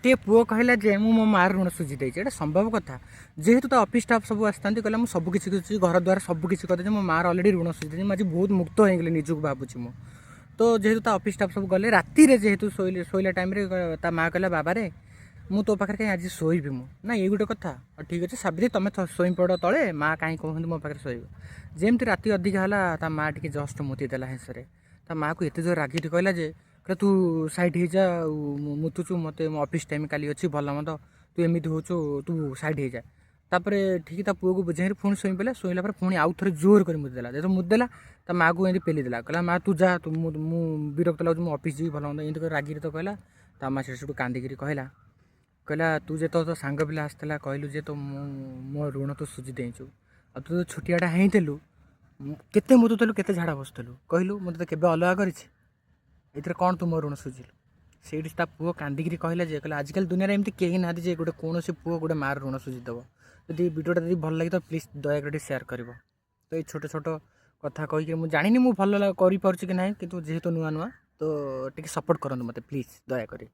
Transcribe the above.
गोटे पुओ कहला जे मु मो मार ऋण सुझी देछि एटा संभव कथा जेहेतु ता ऑफिस स्टाफ सब आस्थांती कहला मु सब किछि घर द्वार सब किछि करदे मो मार ऑलरेडी ऋण सुझी देछि माजी बहुत मुक्त हो गेले निजुक भाबुछि मु तो जेहेतु ता ऑफिस स्टाफ सब गले राती रे जेहेतु सोइला टाइम रे ता माँ कहला बाबा रे मु तो पाखरे कहीं आज शोइबी मु ना ये गोटे कथा ठीक अच्छे साबित्री तुम शोई पड़ तले माँ कहीं कहते मो पाखे शोब जमती राति अधिका है ता माँ टी जस्ट मुती देला हेसरे ता माँ को एत जोर रागिट कहला जे तू साइड हो जा मुतुचु मत मो ऑफिस टाइम काली अच्छी भल मत तू एमती हो तू साइड हो जा तापर ठीक ता पुओ को बुझे पुणी शोई पड़ा शोला पुणी आउ थे जोर कर मुदेला जो मुदेला ता माँ को एमती पेलीदेला कहला माँ तू जा तू विरक्त लगुच मो ऑफिस जी भल मत एमती रागिरी तो कहला ता माँ से कांदिकी कहला कहला तू जे तो सांग पिला आसला कहलु जे तो मो ऋण तो सुझी देचु आ तू तो छोटियाटा हेलु केते मुतुलु केते झाड़ा बसलु कहलु मत तो केबे अलगा करिछि एथरे कौन तू मो ऋण सुझिलु से पुओ कांदिकी कहला जे कहला आजकल दुनिया रे एमती केही ना जे गोटे कौन पुओ गोटे मार ऋण सुझीदेव यदि वीडियोटा यदि भल लगे तो प्लीज दयाकर सेयार कर तो ये छोट छोट कथा कहीकि मुझे जानी मु भल कर कि ना कि जेहेतु नुआ नुआ तो टे सपोर्ट करूँ मत प्लीज दयाकर।